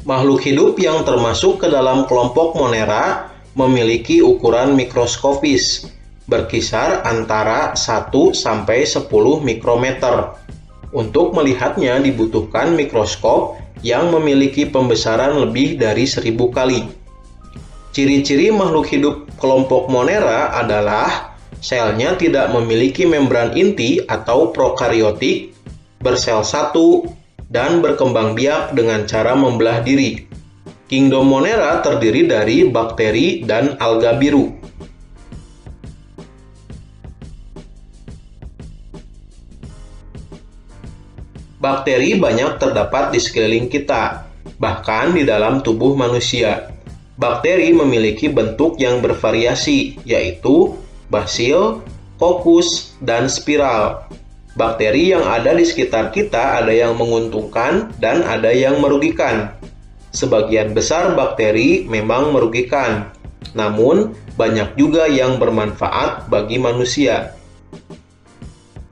Makhluk hidup yang termasuk ke dalam kelompok Monera memiliki ukuran mikroskopis, berkisar antara 1 sampai 10 mikrometer. Untuk melihatnya dibutuhkan mikroskop yang memiliki pembesaran lebih dari 1000 kali. Ciri-ciri makhluk hidup kelompok Monera adalah selnya tidak memiliki membran inti atau prokariotik, bersel satu, dan berkembang biak dengan cara membelah diri. Kingdom Monera terdiri dari bakteri dan alga biru. Bakteri banyak terdapat di sekeliling kita, bahkan di dalam tubuh manusia. Bakteri memiliki bentuk yang bervariasi, yaitu basil, kokus, dan spiral. Bakteri yang ada di sekitar kita ada yang menguntungkan dan ada yang merugikan. Sebagian besar bakteri memang merugikan, namun banyak juga yang bermanfaat bagi manusia.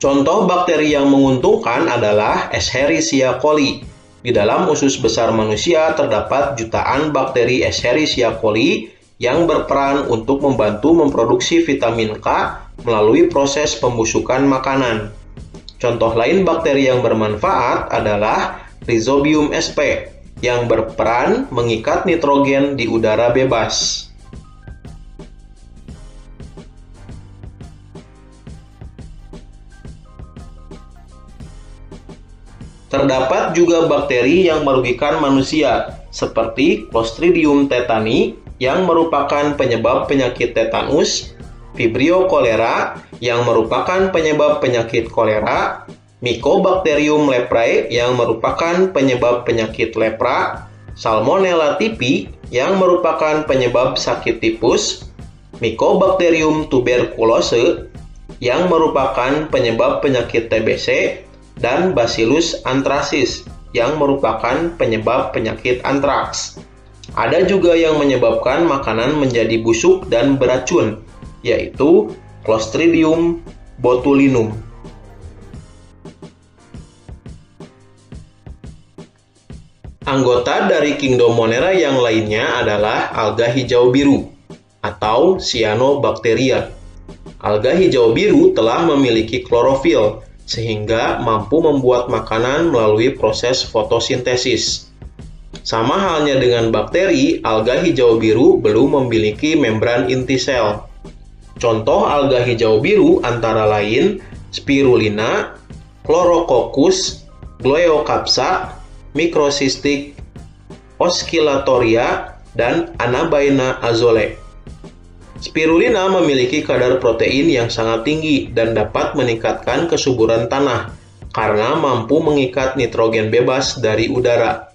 Contoh bakteri yang menguntungkan adalah Escherichia coli. Di dalam usus besar manusia terdapat jutaan bakteri Escherichia coli yang berperan untuk membantu memproduksi vitamin K melalui proses pembusukan makanan. Contoh lain bakteri yang bermanfaat adalah Rhizobium sp yang berperan mengikat nitrogen di udara bebas. Terdapat juga bakteri yang merugikan manusia, seperti Clostridium tetani yang merupakan penyebab penyakit tetanus, Vibrio cholera yang merupakan penyebab penyakit kolera, Mycobacterium leprae yang merupakan penyebab penyakit lepra, Salmonella typhi yang merupakan penyebab sakit tipus, Mycobacterium tuberculose yang merupakan penyebab penyakit TBC, dan Bacillus anthracis yang merupakan penyebab penyakit antraks. Ada juga yang menyebabkan makanan menjadi busuk dan beracun, yaitu Clostridium botulinum. Anggota dari Kingdom Monera yang lainnya adalah alga hijau biru atau Cyanobacteria. Alga hijau biru telah memiliki klorofil sehingga mampu membuat makanan melalui proses fotosintesis. Sama halnya dengan bakteri, alga hijau biru belum memiliki membran inti sel. Contoh alga hijau biru antara lain Spirulina, Chlorococcus, Gloeocapsa, Microcystic Oscillatoria, dan Anabaena azole. Spirulina memiliki kadar protein yang sangat tinggi dan dapat meningkatkan kesuburan tanah karena mampu mengikat nitrogen bebas dari udara.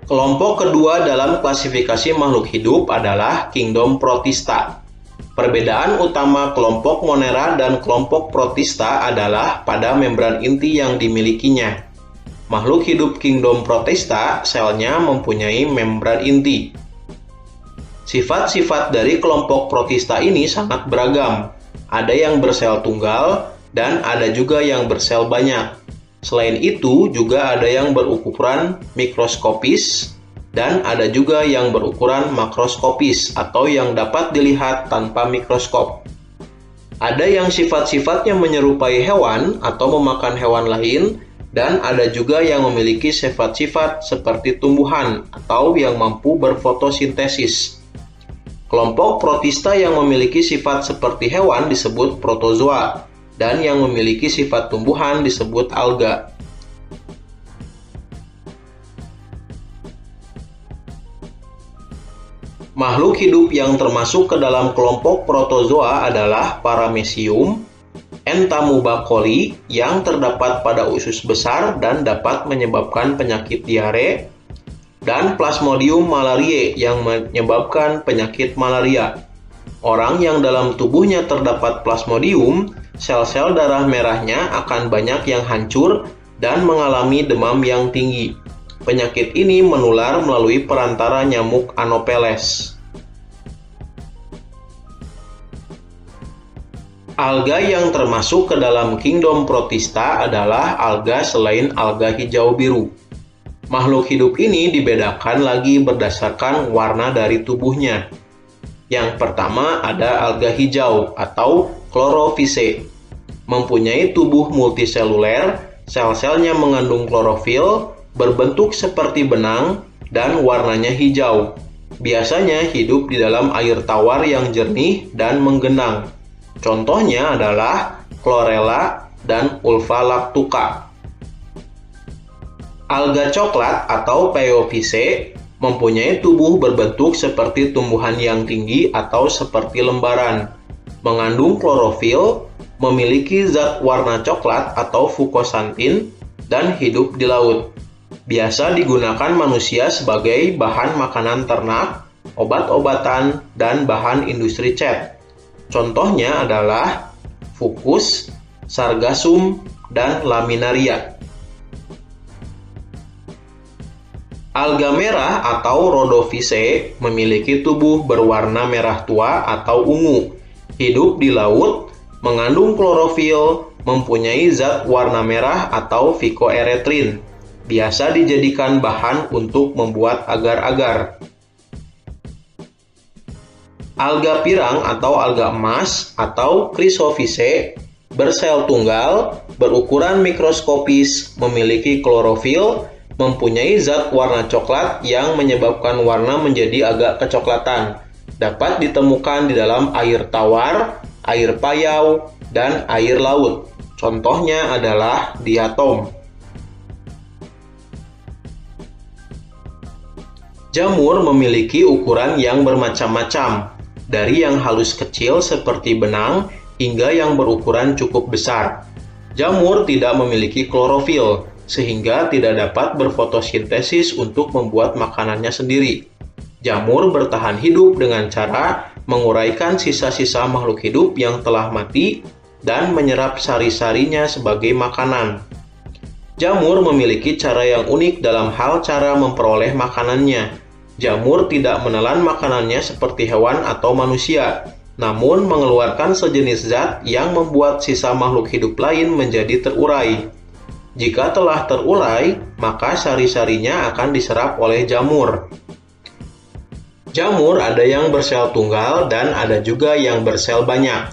Kelompok kedua dalam klasifikasi makhluk hidup adalah Kingdom Protista. Perbedaan utama kelompok Monera dan kelompok Protista adalah pada membran inti yang dimilikinya. Makhluk hidup Kingdom Protista selnya mempunyai membran inti. Sifat-sifat dari kelompok Protista ini sangat beragam. Ada yang bersel tunggal dan ada juga yang bersel banyak. Selain itu, juga ada yang berukuran mikroskopis dan ada juga yang berukuran makroskopis atau yang dapat dilihat tanpa mikroskop. Ada yang sifat-sifatnya menyerupai hewan atau memakan hewan lain, dan ada juga yang memiliki sifat-sifat seperti tumbuhan atau yang mampu berfotosintesis. Kelompok Protista yang memiliki sifat seperti hewan disebut protozoa, dan yang memiliki sifat tumbuhan disebut alga. Makhluk hidup yang termasuk ke dalam kelompok protozoa adalah Paramecium, Entamuba coli yang terdapat pada usus besar dan dapat menyebabkan penyakit diare, dan Plasmodium malariae yang menyebabkan penyakit malaria. Orang yang dalam tubuhnya terdapat Plasmodium, sel-sel darah merahnya akan banyak yang hancur dan mengalami demam yang tinggi. Penyakit ini menular melalui perantara nyamuk Anopheles. Alga yang termasuk ke dalam kingdom Protista adalah alga selain alga hijau biru. Makhluk hidup ini dibedakan lagi berdasarkan warna dari tubuhnya. Yang pertama ada alga hijau atau Chlorophyce. Mempunyai tubuh multiseluler, sel-selnya mengandung klorofil, berbentuk seperti benang, dan warnanya hijau. Biasanya hidup di dalam air tawar yang jernih dan menggenang. Contohnya adalah Chlorella dan Ulva lactuca. Alga coklat atau Phaeophyce mempunyai tubuh berbentuk seperti tumbuhan yang tinggi atau seperti lembaran. Mengandung klorofil, memiliki zat warna coklat atau fukosantin, dan hidup di laut. Biasa digunakan manusia sebagai bahan makanan ternak, obat-obatan, dan bahan industri cat. Contohnya adalah Fucus, Sargassum, dan Laminaria. Alga merah atau Rhodophyce memiliki tubuh berwarna merah tua atau ungu, hidup di laut, mengandung klorofil, mempunyai zat warna merah atau phycoerythrin. Biasa dijadikan bahan untuk membuat agar-agar. Alga pirang atau alga emas atau Chrysophyce bersel tunggal, berukuran mikroskopis, memiliki klorofil, mempunyai zat warna coklat yang menyebabkan warna menjadi agak kecoklatan. Dapat ditemukan di dalam air tawar, air payau, dan air laut. Contohnya adalah diatom. Jamur memiliki ukuran yang bermacam-macam, dari yang halus kecil seperti benang hingga yang berukuran cukup besar. Jamur tidak memiliki klorofil, sehingga tidak dapat berfotosintesis untuk membuat makanannya sendiri. Jamur bertahan hidup dengan cara menguraikan sisa-sisa makhluk hidup yang telah mati dan menyerap sari-sarinya sebagai makanan. Jamur memiliki cara yang unik dalam hal cara memperoleh makanannya. Jamur tidak menelan makanannya seperti hewan atau manusia, namun mengeluarkan sejenis zat yang membuat sisa makhluk hidup lain menjadi terurai. Jika telah terurai, maka sari-sarinya akan diserap oleh jamur. Jamur ada yang bersel tunggal dan ada juga yang bersel banyak.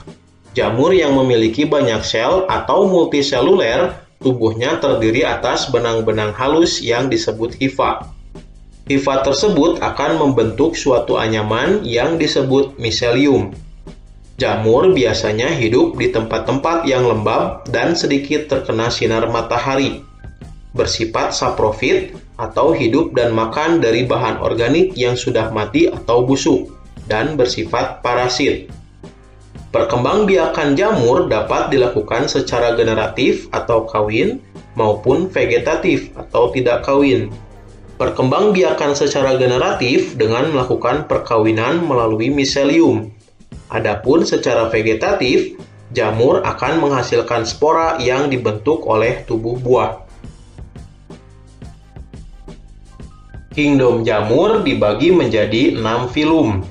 Jamur yang memiliki banyak sel atau multiseluler, tubuhnya terdiri atas benang-benang halus yang disebut hifa. Hifa tersebut akan membentuk suatu anyaman yang disebut miselium. Jamur biasanya hidup di tempat-tempat yang lembab dan sedikit terkena sinar matahari. Bersifat saprofit atau hidup dan makan dari bahan organik yang sudah mati atau busuk, dan bersifat parasit. Perkembangbiakan jamur dapat dilakukan secara generatif atau kawin maupun vegetatif atau tidak kawin. Perkembangbiakan secara generatif dengan melakukan perkawinan melalui miselium. Adapun secara vegetatif, jamur akan menghasilkan spora yang dibentuk oleh tubuh buah. Kingdom jamur dibagi menjadi 6 filum,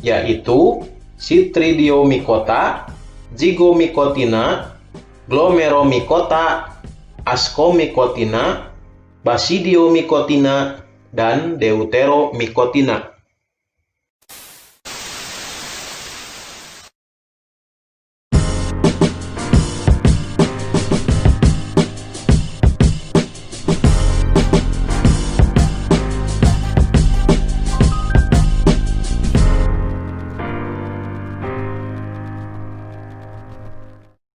yaitu Chytridiomycota, Zygomycotina, Glomeromycota, Ascomycotina, Basidiomycotina, dan Deuteromycotina.